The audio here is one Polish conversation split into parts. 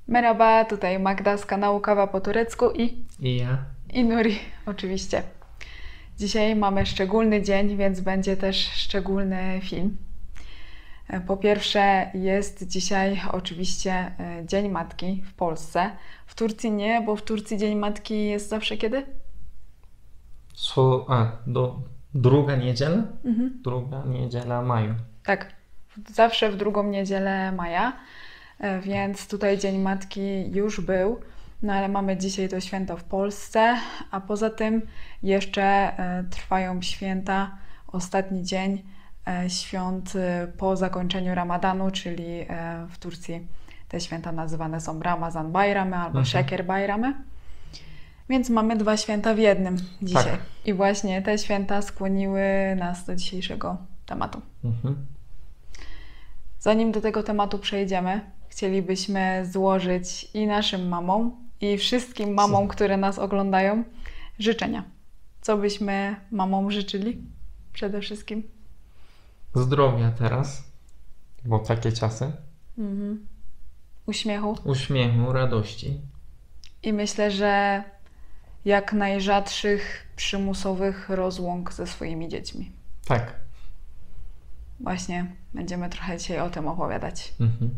Merhaba, tutaj Magda z kanału Kawa po turecku I ja. i Nuri, oczywiście. Dzisiaj mamy szczególny dzień, więc będzie też szczególny film. Po pierwsze jest dzisiaj oczywiście Dzień Matki w Polsce. W Turcji nie, bo w Turcji Dzień Matki jest zawsze kiedy? Druga niedziela? Druga niedziela maju. Tak, zawsze w drugą niedzielę maja, więc tutaj Dzień Matki już był, no ale mamy dzisiaj to święto w Polsce, a poza tym jeszcze trwają święta, ostatni dzień świąt po zakończeniu Ramadanu, czyli w Turcji te święta nazywane są Ramazan Bayramy albo Şeker Bayramy. Więc mamy dwa święta w jednym dzisiaj. Tak. I właśnie te święta skłoniły nas do dzisiejszego tematu. Zanim do tego tematu przejdziemy, chcielibyśmy złożyć i naszym mamom, i wszystkim mamom, które nas oglądają, życzenia. Co byśmy mamom życzyli przede wszystkim? Zdrowia teraz, bo takie czasy. Uśmiechu. Uśmiechu, radości. I myślę, że jak najrzadszych przymusowych rozłąk ze swoimi dziećmi. Tak. Właśnie będziemy trochę dzisiaj o tym opowiadać. Mhm.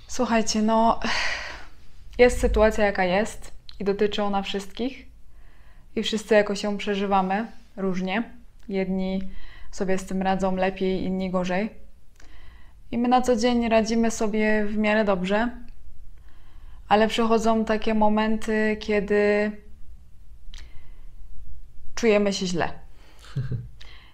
Słuchajcie, no jest sytuacja jaka jest i dotyczy ona wszystkich i wszyscy jakoś ją przeżywamy różnie. Jedni sobie z tym radzą lepiej, inni gorzej. I my na co dzień radzimy sobie w miarę dobrze, ale przychodzą takie momenty, kiedy czujemy się źle.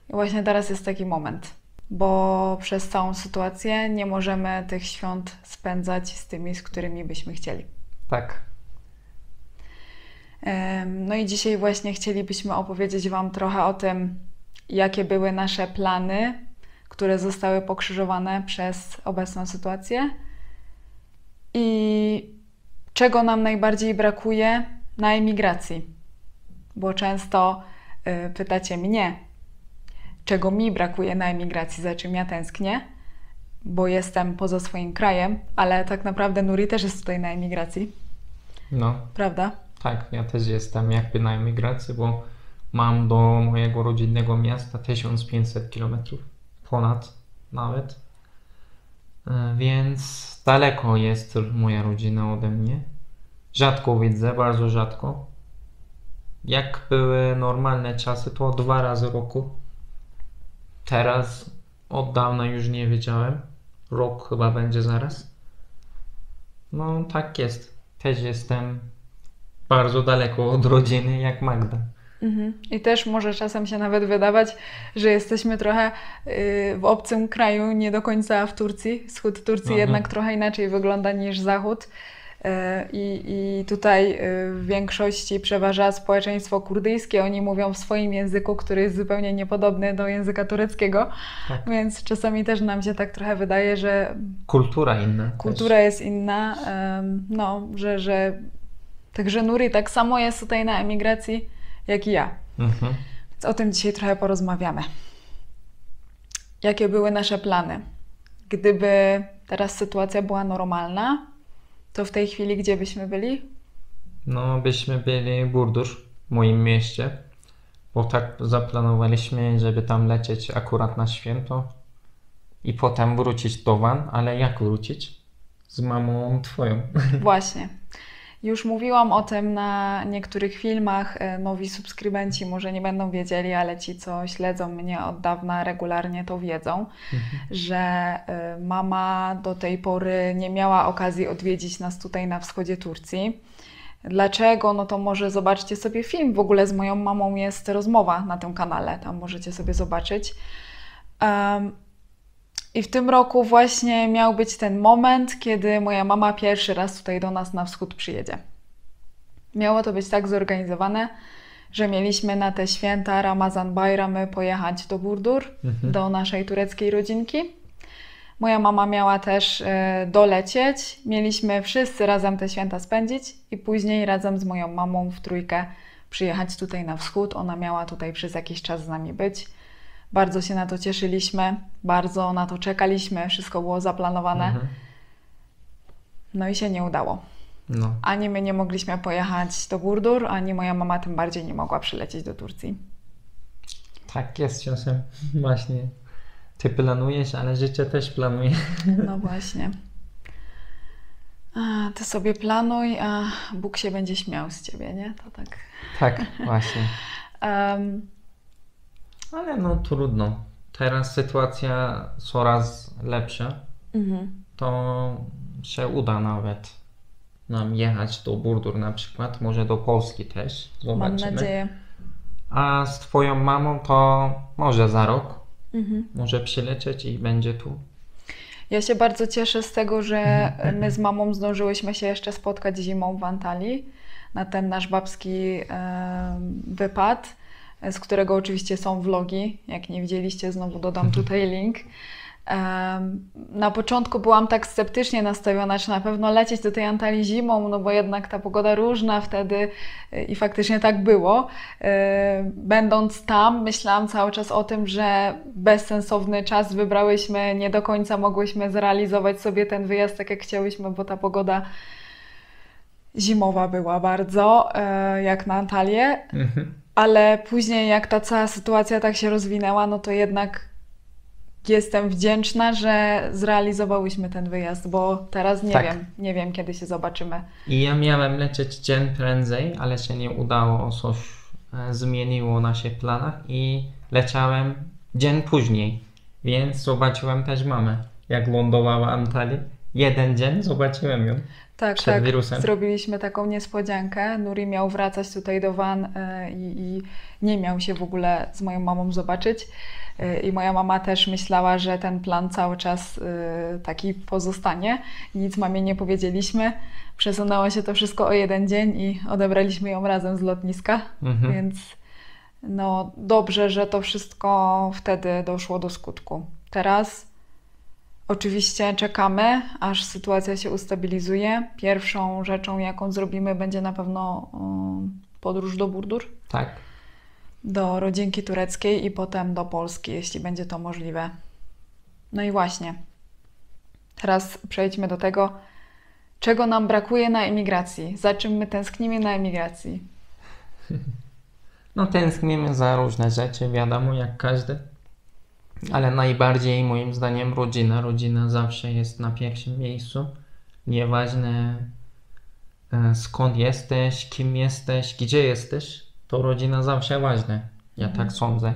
I właśnie teraz jest taki moment, bo przez całą sytuację nie możemy tych świąt spędzać z tymi, z którymi byśmy chcieli. Tak. No i dzisiaj właśnie chcielibyśmy opowiedzieć Wam trochę o tym, jakie były nasze plany, które zostały pokrzyżowane przez obecną sytuację i czego nam najbardziej brakuje na emigracji. Bo często pytacie mnie, czego mi brakuje na emigracji, za czym ja tęsknię, bo jestem poza swoim krajem, ale tak naprawdę Nuri też jest tutaj na emigracji. No. Prawda? Tak, ja też jestem jakby na emigracji, bo mam do mojego rodzinnego miasta 1500 km, ponad nawet. Więc daleko jest moja rodzina ode mnie. Rzadko widzę, bardzo rzadko. Jak były normalne czasy, to 2 razy w roku. Teraz od dawna już nie wiedziałem. Rok chyba będzie zaraz. No tak jest. Też jestem bardzo daleko od rodziny jak Magda. I też może czasem się nawet wydawać, że jesteśmy trochę w obcym kraju, nie do końca w Turcji. Wschód Turcji jednak trochę inaczej wygląda niż zachód. I tutaj w większości przeważa społeczeństwo kurdyjskie. Oni mówią w swoim języku, który jest zupełnie niepodobny do języka tureckiego. Tak. Więc czasami też nam się tak trochę wydaje, że Kultura inna. kultura jest inna. No, że także Nuri tak samo jest tutaj na emigracji, jak i ja. Więc o tym dzisiaj trochę porozmawiamy. Jakie były nasze plany? Gdyby teraz sytuacja była normalna, to w tej chwili gdzie byśmy byli? No, byśmy byli w Burdur, w moim mieście, bo tak zaplanowaliśmy, żeby tam lecieć akurat na święto i potem wrócić do Van, ale jak wrócić? Z mamą twoją. Właśnie. Już mówiłam o tym na niektórych filmach. Nowi subskrybenci może nie będą wiedzieli, ale ci, co śledzą mnie od dawna regularnie, to wiedzą, że mama do tej pory nie miała okazji odwiedzić nas tutaj na wschodzie Turcji. Dlaczego? No to może zobaczcie sobie film. W ogóle z moją mamą jest rozmowa na tym kanale. Tam możecie sobie zobaczyć. I w tym roku właśnie miał być ten moment, kiedy moja mama pierwszy raz tutaj do nas na wschód przyjedzie. Miało to być tak zorganizowane, że mieliśmy na te święta Ramazan Bayramy pojechać do Burdur, do naszej tureckiej rodzinki. Moja mama miała też dolecieć. Mieliśmy wszyscy razem te święta spędzić i później razem z moją mamą w trójkę przyjechać tutaj na wschód. Ona miała tutaj przez jakiś czas z nami być. Bardzo się na to cieszyliśmy, bardzo na to czekaliśmy, wszystko było zaplanowane. No i się nie udało. No, Ani my nie mogliśmy pojechać do Burdur, ani moja mama tym bardziej nie mogła przylecieć do Turcji. tak jest czasem. Właśnie. Ty planujesz, ale życie też planuje. No właśnie. Ty sobie planuj, a Bóg się będzie śmiał z ciebie, nie? To tak. Tak, właśnie. Um, Ale no trudno. Teraz sytuacja coraz lepsza. To się uda nawet nam jechać do Burdur na przykład, może do Polski też. Zobaczymy. Mam nadzieję. A z twoją mamą to może za rok. Może przylecieć i będzie tu. Ja się bardzo cieszę z tego, że my z mamą zdążyłyśmy się jeszcze spotkać zimą w Antalii na ten nasz babski wypad, z którego oczywiście są vlogi. Jak nie widzieliście, znowu dodam tutaj link. Na początku byłam tak sceptycznie nastawiona, czy na pewno lecieć do tej Antalii zimą, no bo jednak ta pogoda różna wtedy i faktycznie tak było. Będąc tam, myślałam cały czas o tym, że bezsensowny czas wybrałyśmy, nie do końca mogłyśmy zrealizować sobie ten wyjazd tak jak chciałyśmy, bo ta pogoda zimowa była bardzo, jak na Antalię, ale później jak ta cała sytuacja tak się rozwinęła, no to jednak jestem wdzięczna, że zrealizowałyśmy ten wyjazd, bo teraz nie wiem kiedy się zobaczymy. I ja miałem lecieć dzień prędzej, ale się nie udało, coś zmieniło w naszych planach i leciałem dzień później, więc zobaczyłem też mamę, jak lądowała w Antalii. Jeden dzień zobaczyłem ją przed wirusem. Zrobiliśmy taką niespodziankę. Nuri miał wracać tutaj do Van i nie miał się w ogóle z moją mamą zobaczyć. I moja mama też myślała, że ten plan cały czas taki pozostanie. Nic mamie nie powiedzieliśmy. Przesunęło się to wszystko o jeden dzień i odebraliśmy ją razem z lotniska. Więc no dobrze, że to wszystko wtedy doszło do skutku. Teraz oczywiście czekamy, aż sytuacja się ustabilizuje. Pierwszą rzeczą, jaką zrobimy, będzie na pewno podróż do Burdur. Tak. Do rodzinki tureckiej i potem do Polski, jeśli będzie to możliwe. No i właśnie. Teraz przejdźmy do tego, czego nam brakuje na emigracji. Za czym my tęsknimy na emigracji? No tęsknimy za różne rzeczy, wiadomo, jak każdy. Ale najbardziej moim zdaniem rodzina. Rodzina zawsze jest na pierwszym miejscu. Nieważne skąd jesteś, kim jesteś, gdzie jesteś, to rodzina zawsze ważna. Ja tak sądzę.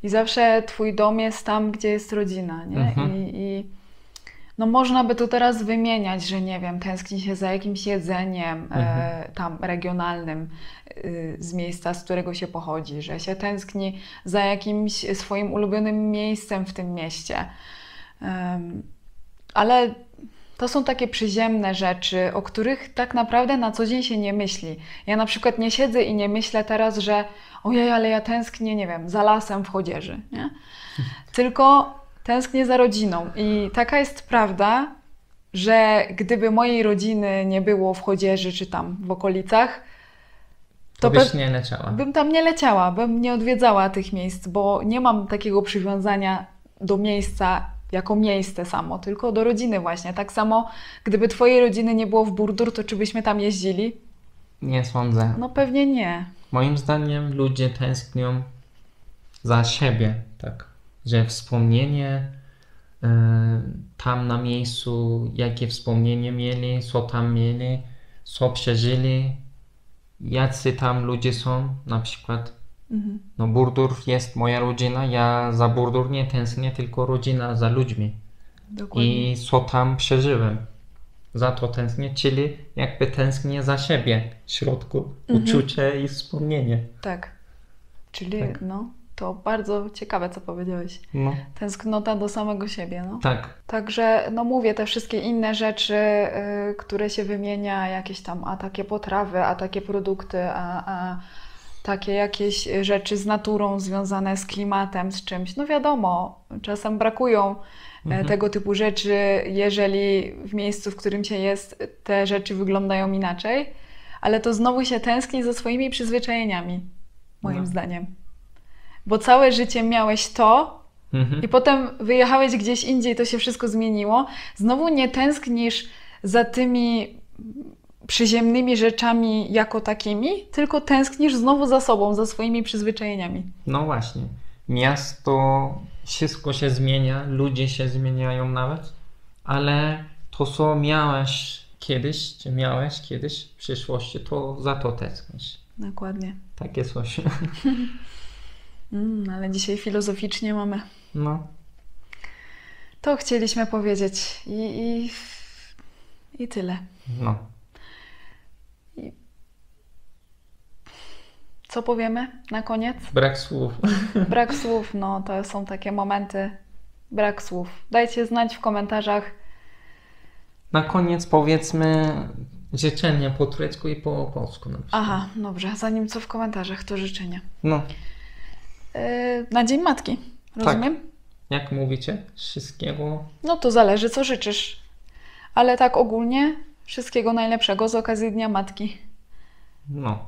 I zawsze twój dom jest tam, gdzie jest rodzina, nie? I no można by tu teraz wymieniać, że nie wiem, tęskni się za jakimś jedzeniem tam regionalnym z miejsca, z którego się pochodzi, że się tęskni za jakimś swoim ulubionym miejscem w tym mieście. Ale to są takie przyziemne rzeczy, o których tak naprawdę na co dzień się nie myśli. Ja na przykład nie siedzę i nie myślę teraz, że ojej, ale ja tęsknię, nie wiem, za lasem w Chodzieży, nie? Tylko tęsknię za rodziną. I taka jest prawda, że gdyby mojej rodziny nie było w Chodzieży czy tam w okolicach, to byś nie leciała. Bym tam nie leciała, bym nie odwiedzała tych miejsc, bo nie mam takiego przywiązania do miejsca jako miejsce samo, tylko do rodziny właśnie. Tak samo, gdyby twojej rodziny nie było w Burdur, to czy byśmy tam jeździli? Nie sądzę. No pewnie nie. Moim zdaniem ludzie tęsknią za siebie, tak. Że wspomnienie tam na miejscu, jakie wspomnienie mieli, co tam mieli, co przeżyli, jacy tam ludzie są, na przykład. No Burdur jest moja rodzina, ja za Burdur nie tęsknię, tylko rodzina za ludźmi. Dokładnie. I co tam przeżyłem. Za to tęsknię, czyli jakby tęsknię za siebie w środku, uczucie i wspomnienie. Tak, czyli no, to bardzo ciekawe, co powiedziałeś. No. Tęsknota do samego siebie, no. Tak. Także, no mówię, te wszystkie inne rzeczy, które się wymienia, jakieś tam, a takie potrawy, a takie produkty, a takie jakieś rzeczy z naturą związane z klimatem, z czymś. No wiadomo, czasem brakują tego typu rzeczy, jeżeli w miejscu, w którym się jest, te rzeczy wyglądają inaczej, ale to znowu się tęskni za swoimi przyzwyczajeniami, moim zdaniem. Bo całe życie miałeś to i potem wyjechałeś gdzieś indziej, to się wszystko zmieniło. Znowu nie tęsknisz za tymi przyziemnymi rzeczami jako takimi, tylko tęsknisz znowu za sobą, za swoimi przyzwyczajeniami. No właśnie. Miasto, wszystko się zmienia, ludzie się zmieniają nawet, ale to, co miałeś kiedyś w przyszłości, to za to tęsknisz. Dokładnie. Takie coś. Ale dzisiaj filozoficznie mamy. No. To chcieliśmy powiedzieć i tyle. No. Co powiemy na koniec? Brak słów. Brak słów, no to są takie momenty. Brak słów. Dajcie znać w komentarzach. Na koniec powiedzmy życzenia po turecku i po polsku. Na przykład. Aha, dobrze. Zanim co w komentarzach, to życzenia. No. Na Dzień Matki, rozumiem? Tak. Jak mówicie? Wszystkiego? No to zależy, co życzysz. Ale tak ogólnie wszystkiego najlepszego z okazji Dnia Matki. No.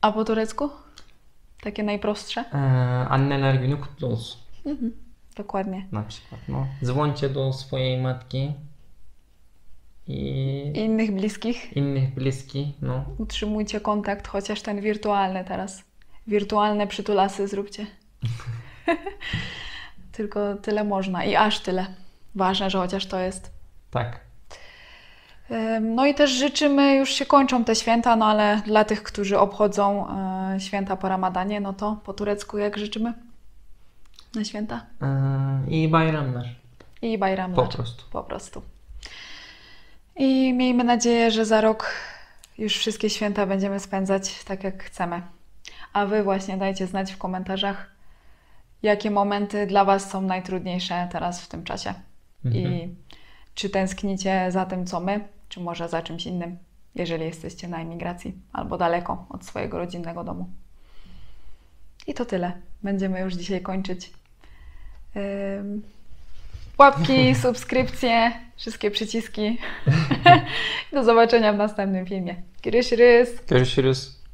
A po turecku? Takie najprostsze? Anneler günü kutlu olsun. Dokładnie. Na przykład. No. Dzwońcie do swojej matki i Innych bliskich. innych bliskich. No. Utrzymujcie kontakt, chociaż ten wirtualny teraz. Wirtualne przytulasy zróbcie. Tylko tyle można i aż tyle. Ważne, że chociaż to jest. Tak. No i też życzymy, już się kończą te święta, no ale dla tych, którzy obchodzą święta po Ramadanie, no to po turecku jak życzymy na święta? I bayramlar. I Bayramlar. Po prostu. Po prostu. I miejmy nadzieję, że za rok już wszystkie święta będziemy spędzać tak, jak chcemy. A Wy właśnie dajcie znać w komentarzach, jakie momenty dla Was są najtrudniejsze teraz w tym czasie. I czy tęsknicie za tym, co my, czy może za czymś innym, jeżeli jesteście na emigracji albo daleko od swojego rodzinnego domu. I to tyle. Będziemy już dzisiaj kończyć. Łapki, subskrypcje, wszystkie przyciski. Do zobaczenia w następnym filmie. Görüşürüz. Görüşürüz.